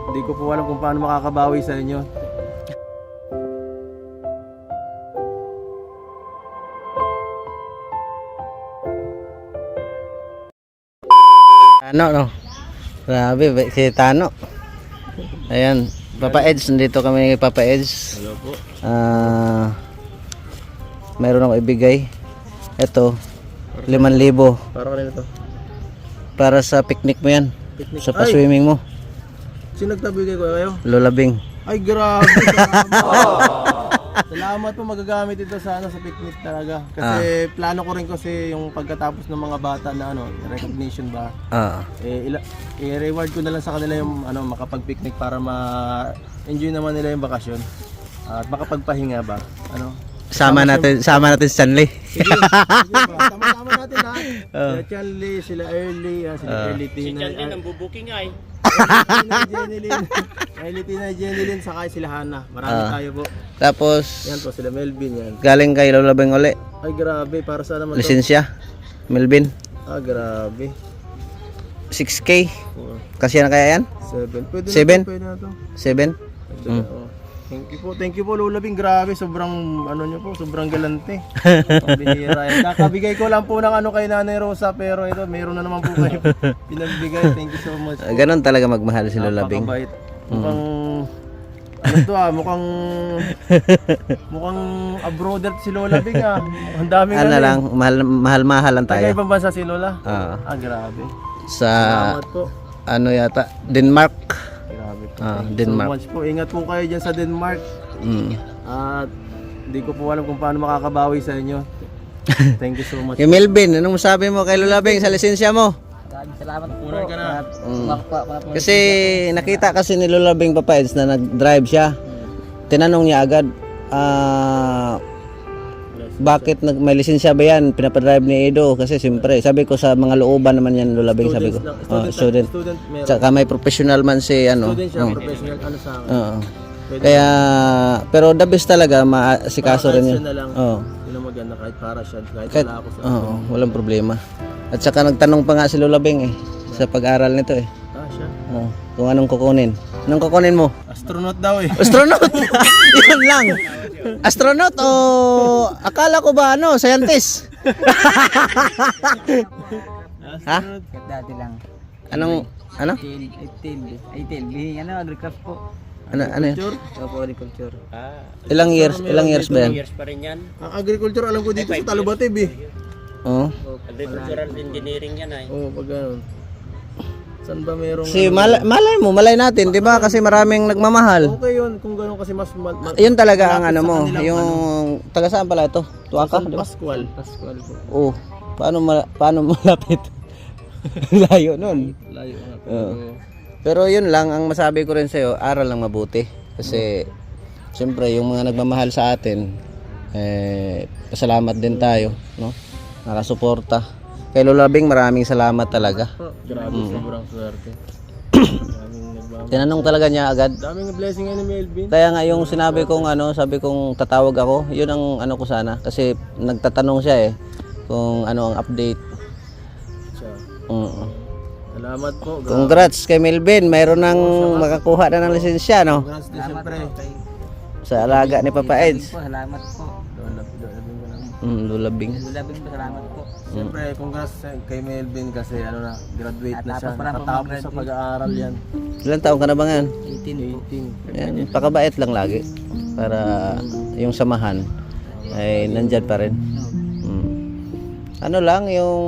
Hindi ko po alam kung paano makakabawi sa inyo. Tano, no? Grabe, si Tano. Ayan, Papa Eds, nandito kami kay Papa Eds. Hello po. Mayroon ako ibigay. Ito, 5,000. Para kanina to. Para sa picnic mo yan. Picnic. Sa pa-swimming mo. Sino nagtabigay ko kayo? Lola Bing. Ay, grabe. Salamat. Salamat po, magagamit ito sa sa picnic talaga. Kasi plano ko rin kasi yung pagkatapos ng mga bata na recognition ba. I-reward ko na lang sa kanila yung makapag-picnic para ma-enjoy naman nila yung bakasyon. At makapagpahinga ba. Sama natin si Stanley. Sige, sama-sama natin lahat. Sila Chanley, sila Early, sila Early Tina. Si Chanley nang bubuking ay. Early Tina, Jenilyn, saka sila Hana. Marami tayo po. Tapos, Yan po, sila Melvin yan. galing kay Lola Bing uli. Ay grabe, para saan naman to? Lisensya. Melvin. Grabe. 6K. Kasi na kaya yan? 7. Pwede na 7? to, pwede na to. 7? Pwede na, oh. Thank you po Lola Bing. Grabe, sobrang niyo po, sobrang galante. Pambihira yan. Kakabigay ko lang po ng kay Nanay Rosa, pero ito meron na naman po kayo pinagbigay. Thank you so much. Ganon talaga magmahal si Lola Bing. Napakabait. Mukhang abroader si Lola Bing Ang daming Lang, mahal lang taga tayo. ibang bansa si Lola? Oo. Grabe. Sa Salamat po. yata, Denmark. Grabe po. Thank you Denmark. so much po. Ingat po kayo dyan sa Denmark. At hindi ko po alam kung paano makakabawi sa inyo. Thank you so much. Yung Melvin, anong sabi mo kay Lola Bing sa lisensya mo? Salamat po. Muna ka na. Kasi nakita kasi ni Lola Bing Papa Eds na nag-drive siya. Tinanong niya agad, bakit may lisensya ba yan? Pinapadrive ni Edo. Kasi siyempre, sabi ko sa mga looban naman yan Lola Bing, sabi ko. Student. Meron. Tsaka may professional man si Student siya, professional. Sa akin? Pwede. Kaya, pero the best talaga, si kaso rin yun. na lang. Oo. Yun ang maganda, kahit para siya, kahit wala ako sa Walang problema. At saka nagtanong pa nga si Lola Bing sa pag-aral nito siya. Kung anong kukunin. Anong kukunin mo? Astronaut daw Astronaut! Yun lang. Astronaut o akala ko ba scientist? Ha? Dati lang. Ano? 18. Bihing agriculture po. Ano yan? Opo, agriculture. Ilang years ba yan? Years pa rin yan. Ang agriculture, alam ko dito sa Talubatib Oo. Agricultural engineering yan ay. pag ganun. Saan ba merong... Malay natin, di ba? Kasi maraming nagmamahal. Okay yun, kung ganun kasi mas... Yun talaga ang malapit sa mo. kanilang Yung taga saan pala ito? Tuwaka, di ba? Pascual. Po. Oo. Paano malapit? Layo nun. Layo nga. Pero yun lang, ang masabi ko rin sa'yo, aral lang mabuti. Kasi, siyempre, yung mga nagmamahal sa atin, pasalamat din tayo, no? Nakasuporta. Kay Lola Bing, maraming salamat talaga. Grabe, sobrang swerte. Tinanong talaga niya agad. Daming blessing ni Melvin. Kaya nga yung sinabi kong sabi kong tatawag ako, yun ang ko sana. Kasi nagtatanong siya kung ano ang update. Salamat po. Congrats kay Melvin, mayroon nang makakuha na ng lisensya, no? Congrats din siyempre. Sa alaga ni Papa Eds. Salamat po. Lola Bing. Lola Bing, salamat po. Siyempre, congrats kay Melvin kasi graduate na siya. Tapos parang Nakatapos sa pag-aaral yan. Ilang taon ka na ba ngayon? 18 po. 18. Yan, pakabait lang lagi. Para yung samahan ay nandyan pa rin. Ano lang, yung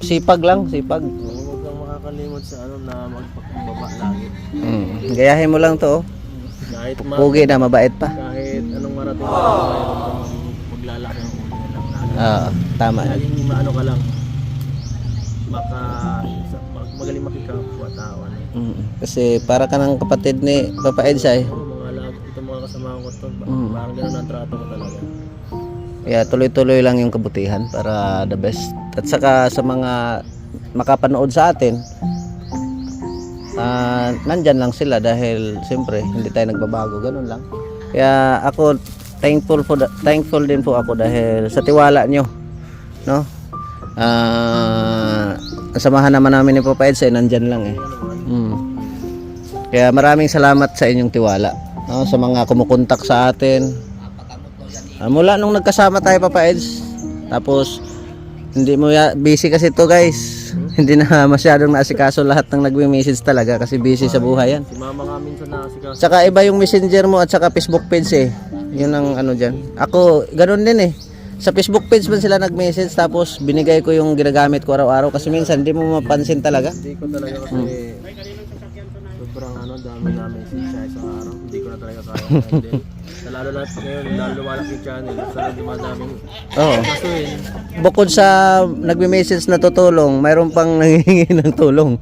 sipag lang, sipag. Huwag kang makakalimot sa na magpakababa lagi. Gayahin mo lang to. Kahit Pugi na, mabait pa. kahit anong marating ka, mayroon kang maglalaki ang ulo lang lagi. Tama. Laging maano ka lang. Magaling makikapwa-tao. Kasi para ka ng kapatid ni Papa Eds Itong mga kasama ko to, parang gano'n ang trato ko talaga. Kaya tuloy-tuloy lang yung kabutihan para the best. At saka sa mga makapanood sa atin, nandyan lang sila dahil siyempre hindi tayo nagbabago, ganun lang. Kaya ako thankful din po ako dahil sa tiwala nyo, no? Ang samahan naman namin ni Papa Eds nandyan lang Kaya maraming salamat sa inyong tiwala, no? Sa mga kumukontak sa atin. Mula nung nagkasama tayo, Papa Eds. Tapos hindi mo busy kasi to guys. Hindi na masyadong naasikaso lahat ng nagme-message talaga kasi busy sa buhay yan. Si mama nga minsan na si Tsaka iba yung messenger mo at saka Facebook page eh. Yun ang ano dyan. Ako, ganun din eh. Sa Facebook page man sila nag-message tapos binigay ko yung ginagamit ko araw-araw kasi minsan hindi mo mapansin talaga. Hindi ko talaga kasi sobrang dami na message sa isang araw. Hindi ko na talaga kaya. And then, lalo na ngayon, lalo lumalaki yung channel. Sana dumadaming Oo. kasuhin. Bukod sa nagme-message na tutulong, mayroon pang nangihingi ng tulong.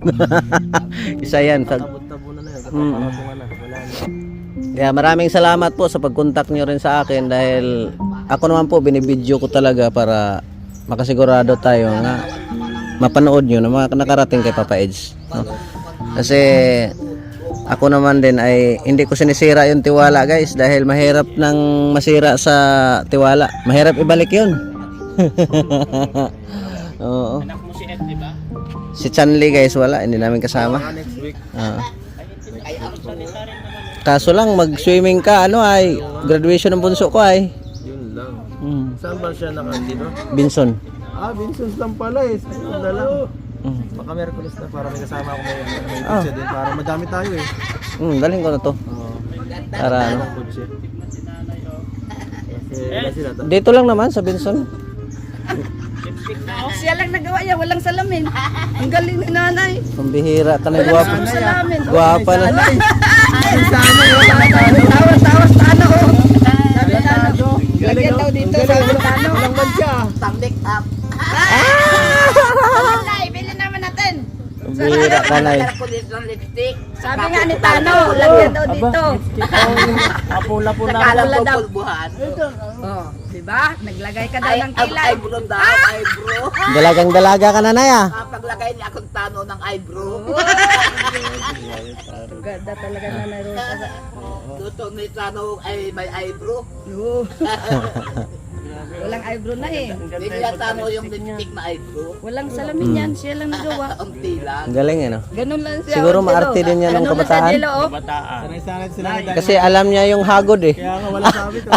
Isa yan. Tabo-tabo na yun. Katapangatungan na. Wala na. Kaya maraming salamat po sa pag-contact nyo rin sa akin dahil ako naman po binibidyo ko talaga para makasigurado tayo na mapanood nyo na nakarating kay Papa Eds. No? Kasi ako naman din ay hindi ko sinisira yung tiwala guys dahil mahirap nang masira sa tiwala. Mahirap ibalik yun. Oo. Anak mo si Ed, di ba? Si Chanli guys wala, hindi namin kasama. Next week. Oo. Kaso lang mag-swimming ka ay graduation ng bunso ko ay. Yun lang. Mm. Saan ba siya nakandito? Binson. Vincent's lang pala eh. Sunod na lang. Mm. Baka Merkulis na para may kasama ako may kutse din. Para madami tayo eh. Dalhin ko na to. Oo. Para ano. Ang kutse. Kasi wala sila. Dito lang naman sa Binson. Siya lang nagawa niya, walang salamin. Ang galing ni nanay. Pambihira ka na gwapo. Walang salamin. Gwapa na. Tawas na ano. Sabi na ano. Lagyan daw dito sa ano. Walang mancha. Pang-make up. Nay, bili naman natin. Pambihira ka na. Sabi nga ni Tano, lagyan daw dito. Pula-pula. Nakala daw. Oh, diba? Naglagay ka daw ng kilay. Dalagang-dalaga ka na na ya. Paglagay niya akong tano ng eyebrow. Ganda talaga nanay Rosa. Luto ni tano ay may eyebrow. Walang eyebrow na eh. Hindi niya tano yung lipstick na eyebrow. Walang salamin yan, siya lang nagawa. Unti lang. Galing eh no. Ganun lang siya. Siguro Angelo. maarte din yan nung Ganun lang kabataan. si Angelo, oh. Bataan. Sanay-sanay sila na dahil. Kasi alam niya yung hagod eh. Kaya nga wala sabi to.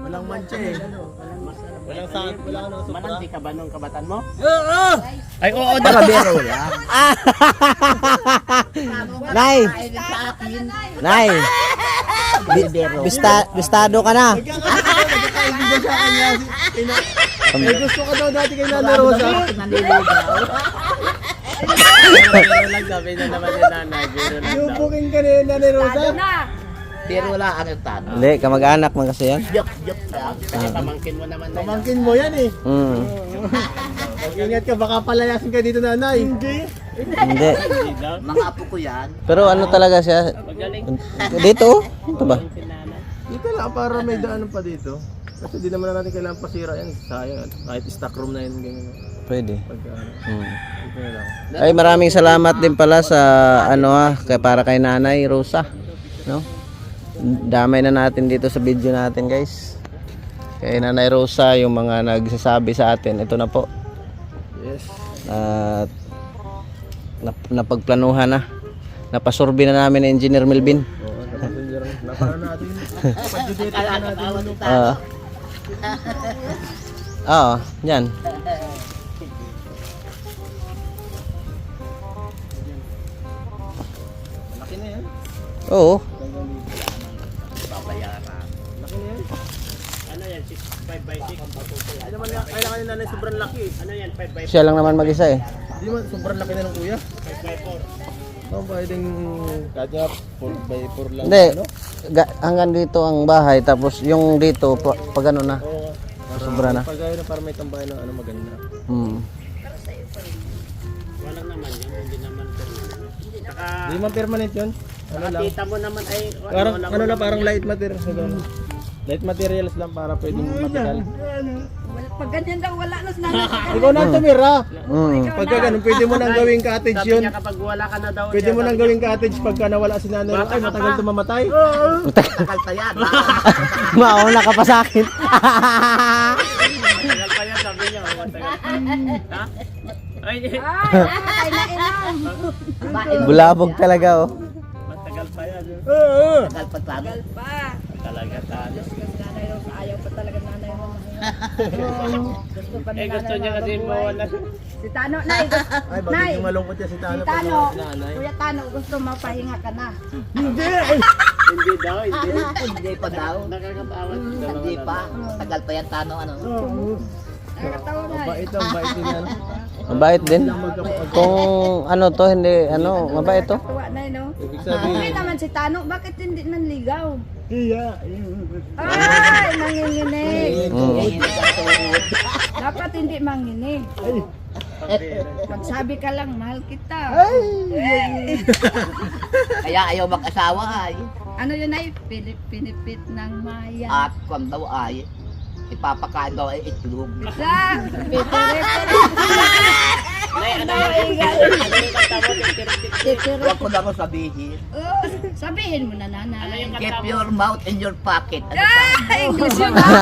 Walang mancha eh. Walang sakit. Wala ka nang supra. Mananti ka ba nung kabatan mo? Ay oo daw. Nay. Nay. Bistado ka na. Nagkakaibigan siya kanya. Eh gusto ka daw dati kay Nana Rosa. Biro lang sabi na naman yung nanay. Biro lang Yung booking ka ni Nana Rosa. Pero wala ang tano. Hindi, kamag-anak man kasi yan. Yup lang. Pamangkin mo naman na. Pamangkin mo yan eh. Mag-ingat ka, baka palayasin ka dito nanay. Hindi. Hindi. Mga apo ko yan. Pero ano talaga siya? Dito? Ito ba? Dito lang para may daanan pa dito. Kasi di naman natin kailangan pasira yan. Sayang. Kahit stock room na yan. Ganyan. Pwede. Pagka ano. Hmm. Dito na lang. Ay maraming salamat din pala sa para kay Nanay Rosa, no? Damay na natin dito sa video natin, guys. Kay Nanay Rosa yung mga nagsasabi sa atin. Ito na po. Yes. At napagplanuhan na. Napasurvey na namin ni Engineer Melvin. Oo, napara natin. Pag-dudate na natin. Oo, yan. Laki na yan. Oo. Ano yan? 5 by 6? Ay naman kailangan ni nanay sobrang laki eh. Ano yan? 5 by Siya lang naman mag-isa eh. Hindi man sobrang laki na ng kuya. 5 by 4? Oo, pwedeng kahit nga 4 by 4 lang. Hindi. Ano? Hanggang dito ang bahay tapos yung dito pag ano na. Oo. Sobra na. Pag na para may tambayan ng ano maganda. Hmm. Walang naman yun. Hindi naman permanent. Saka Hindi man permanent yun. Ano lang. kita mo naman ay Parang ano lang parang light materials na gano'n. Light materials lang para pwedeng matagal. Pag ganyan daw, wala na nanay. Ikaw na tumira. Mm. Pagka ganun, pwede mo nang gawing cottage sabi yun. niya kapag wala ka na daw. Pwede mo nang gawing cottage pagka nawala si nanay. Ay, matagal to mamatay. Takal pa yan. Mauna ka pa sa akin. Tagal pa yan sabi niya. Matagal. Ha? Ay, Ay, na inam. Bulabog talaga oh. Tagal pa tano. Tagal pa. Talaga talo. Diyos ko, si nanay Rose, ayaw pa talaga nanay Rose. Gusto pa ni Eh, gusto nanay niya Rose kasi mabuhay. mawala. Si Tano, Nay. Ay, bakit Nay, yung malungkot yan si si Tano pag Tano, nawala si nanay? Kuya Tano, gusto mapahinga ka na. Hindi daw, hindi. Hindi pa daw. Nakakatawa. Hindi pa. Tagal pa yan tano ano. Nakakatawa na. Mabait ang bait din ano. Mabait din. Kung ano to, hindi, ano, mabait to. Nakakatawa na, no? Ibig Hindi sabihin, naman si Tano, bakit hindi nanligaw? Ay, nanginginig. Dapat hindi manginig. Magsabi ka lang, mahal kita. Kaya ayaw mag-asawa ay. Ano yun ay? Pinipit ng maya. At kung daw ay, ipapakain daw ay itlog. Isa! Nay, ano yung kanta mo? Huwag ko na ko sabihin. Oh, sabihin mo na, nanay. Ano yung Keep kanta mo? your mouth in your pocket. Ano pa? English yun ha!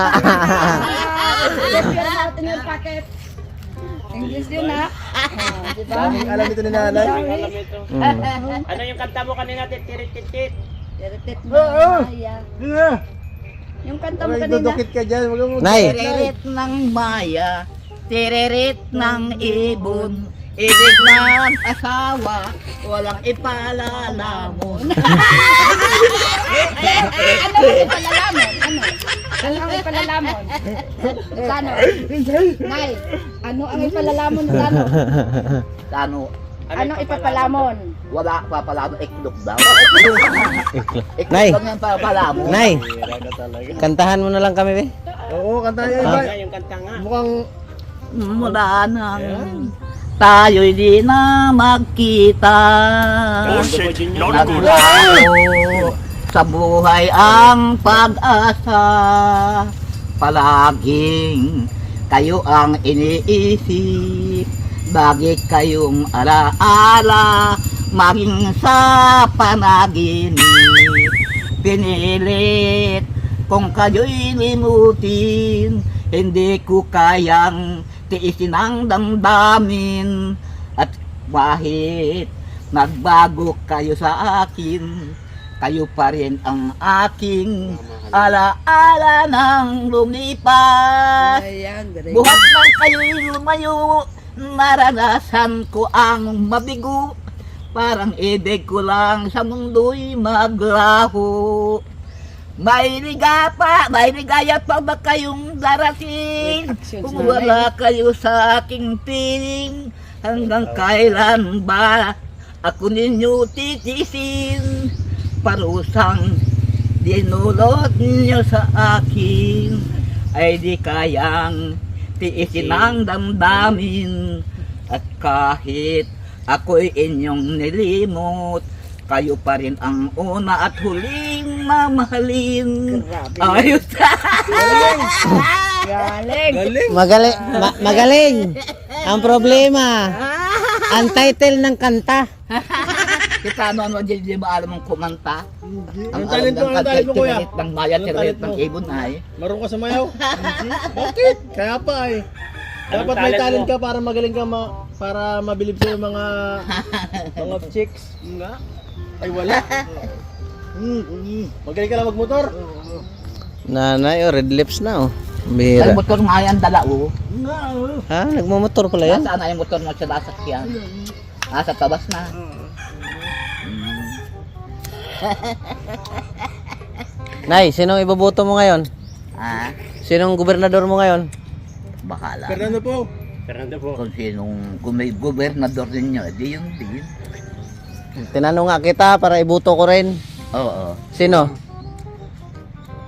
Keep your mouth in your pocket. English yun ha? Diba? daming alam ito ni nanay. Alam ito. Ano yung kanta mo kanina? Tirit-tit-tit. Tiritit ng maya. Yung kanta mo Ay, kanina. dudukit ka dyan. Wag mo. Nay, Tiririt ng maya, tiririt ng ibon, ibig ng asawa, walang ipalalamon. Ano ang ipalalamon? Ano? Ano ang ipalalamon? Tano? Nay, ano ang ipalalamon? Tano? Ano, Anong ipapalamon? wala papalamon, iklog daw. Nay. Iklog lang papalamon. Nay, Hira ka talaga. kantahan mo na lang kami, be. Oo, kanta niya. Iba. Ano yung kanta nga? Mukhang Mula nang tayo'y di na magkita. Naglaho sa buhay ang pag-asa. Palaging kayo ang iniisip. Bakit kayong alaala maging sa panaginip? Pinilit kung kayo'y limutin, hindi ko kayang tiisin ang damdamin. At kahit nagbago kayo sa akin, kayo pa rin ang aking alaala ng lumipas. Ayan, Buhat man kayo'y lumayo, naranasan ko ang mabigo. Parang ibig ko lang sa mundo'y maglaho. May ligaya pa ba kayong darating? Kung wala kayo sa aking piling, hanggang kailan ba ako ninyo titisin? Parusang dinulot niyo sa akin ay di kayang tiisin ang damdamin. At kahit ako'y inyong nilimot, kayo pa rin ang una at huling mamahalin. Ayos. Galing. Magaling. Ang problema, ang title ng kanta. Kita ano di ba alam mong kumanta? Ang talent mo, ang talent mo, kuya. Ng maya, Anong tiririt talent ng mo? ibon ay. marunong ka sumayaw. Bakit? Kaya pa eh. Dapat may talent talent mo? ka para magaling ka para mabilib sa'yo mga chicks. Nga? Ay wala. Magaling ka lang magmotor. Nanay, oh, red lips na, oh. Ay Bira. motor nga yan dala oh. Ha? Nagmamotor pala yan? Nasaan na yung motor mo sa sasakyan? Sa tabas na. Nay, sinong iboboto mo ngayon? Ah, Sinong gobernador mo ngayon? bakala. Fernando po. Fernando po. Kung may gobernador ninyo, di yun, di yun. Tinanong nga kita para iboto ko rin. Oo. Sino?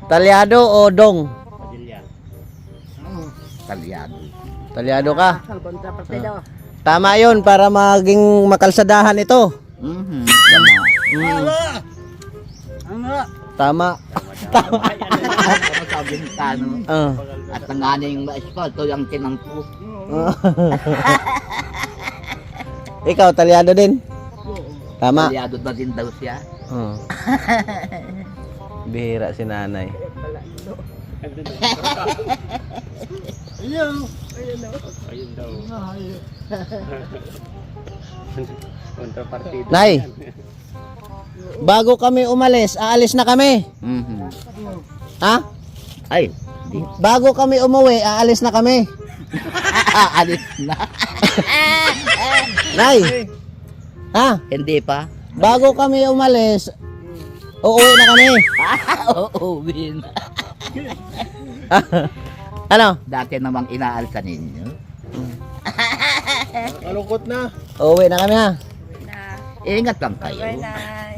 Talyado o Dong? Padilla. Kalyado. Talyado ka. Kontra partido. Tama yun para maging makalsadahan ito. Tama. Tama. Ano sabi ni Tano? Ah. At nanganay yung ma-espalto yung tinangko. Ikaw, talyado din? Tama. Kalyado ba din daw siya? Oh. Bihira si nanay. Ayun daw. Kontra partido. Nay, bago kami umalis, aalis na kami. Mhm. Ha? Ay, di. Bago kami umuwi, aalis na kami. Aalis na. Nay. Ha? Hindi pa. Bago kami umalis, uuwi na kami. Oo, win. Ano? Dati namang inaalsa ninyo. Malungkot na. Uuwi na kami ha. Ingat lang kayo.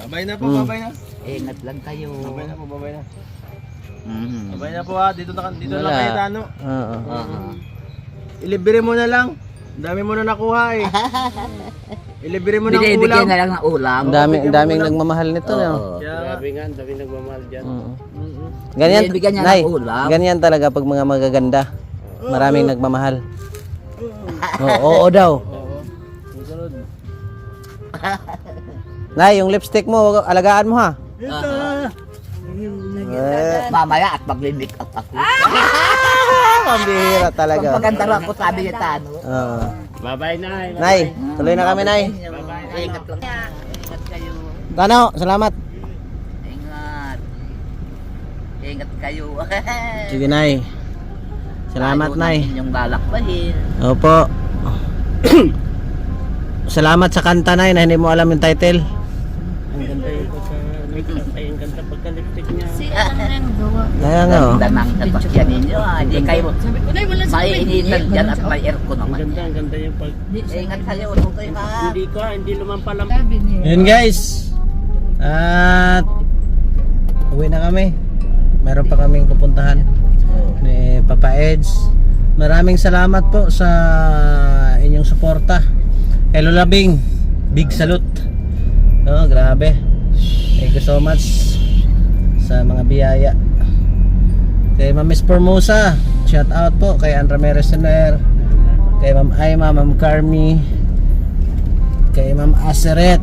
Babay na po, babay na. Ingat lang kayo. Babay na po, babay na. Mhm. Babay na po ha, dito lang Wala. kayo Tano. Oo. Ilibre mo na lang. Ang dami mo na nakuha eh. Ilibre mo ng ulam. Binibigyan na lang ng ulam. Ang daming nagmamahal nito. No? Oo. Kaya, Grabe nga, dami nagmamahal dyan. Ganyan, Binibigyan niya Nay, ng ulam. ganyan talaga pag mga magaganda. Maraming nagmamahal. Oo daw. susunod. Nay, yung lipstick mo, alagaan mo ha. Mamaya at maglilik up ako. Pambihira talaga. Maganda lang po sabi ni Tano. Oo. Bye-bye, Nay. Nay, tuloy na kami, Nay. Ingat lang. Ingat kayo. Tano, salamat. Ingat. Ingat kayo. Sige, Nay. Salamat, Ayaw Nay. namin yung lalakbahin. Opo. Salamat sa kanta, Nay, na hindi mo alam yung title. Ang ganda yung pagka-makeup. Ay, ang ganda pagka-lipstick niya. Kaya nga, oh. Ganda ng sasakyan ninyo. Hindi kayo maiinitan dyan at may aircon Ang naman. ganda, ang ganda yung pag... Ingat kayo. Tutoy ha. Hindi lumampalam. Yun guys. At uwi na kami. Meron pa kaming pupuntahan ni Papa Eds. Maraming salamat po sa inyong suporta. Hello Labing, big salute. Oh, grabe. Thank you so much sa mga biyaya. Kay Ma'am Miss Formosa, shout out po kay Andra Meresener, kay Ma'am Aima, Ma'am Carmi, kay Ma'am Aseret,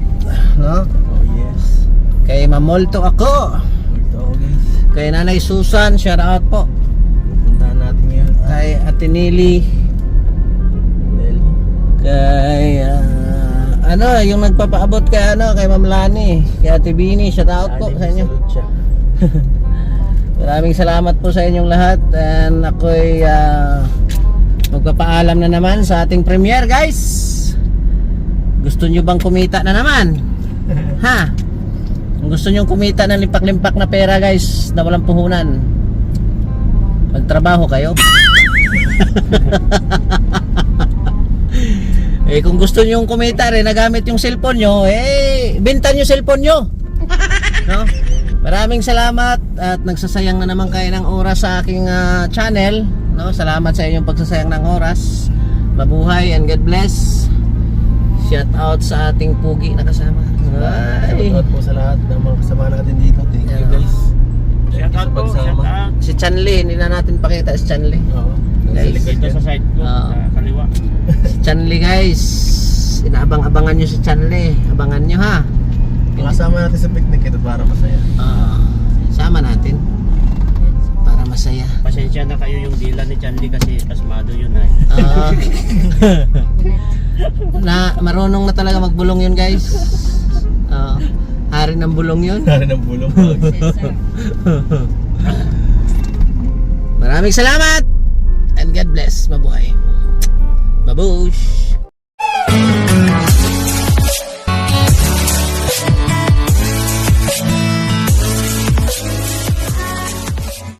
no? Oh yes. Kay Ma'am Molto ako, Ito guys. kay Nanay Susan, shout out po. Pupuntahan natin ngayon. Kay Ate Nili, kay yung nagpapaabot kay kay Ma'am Lani, kay Ate Bini, shout out po sa inyo. Salute siya. Maraming salamat po sa inyong lahat. And ako'y magpapaalam na naman sa ating premiere, guys. Gusto nyo bang kumita na naman? Ha? Kung gusto nyo kumita ng limpak-limpak na pera, guys, na walang puhunan, magtrabaho kayo. Eh kung gusto nyo kumita rin na gamit yung cellphone nyo, benta nyo cellphone nyo. No? Maraming salamat at nagsasayang na naman kayo ng oras sa aking channel, no? Salamat sa inyong pagsasayang ng oras. Mabuhay and God bless. Shout out sa ating pugi na kasama. Ay. Shout out po sa lahat ng mga kasama natin dito. Thank you guys. Shout out po, shout out. Si Chanli, hindi na natin pakita si Chanli. Oo. Guys. Dito sa side ko, Ah. sa kaliwa. Si Chanli, guys. Inaabang-abangan nyo si Chanli. Abangan nyo ha. Kasama natin sa picnic ito para masaya. Sama natin para masaya. Pasensya na kayo yung dila ni Chanli kasi pasmado yun ay. Na marunong na talaga magbulong yun, guys. Hari ng bulong yun. Dari ng bulong. Maraming salamat and God bless. Mabuhay. Babush.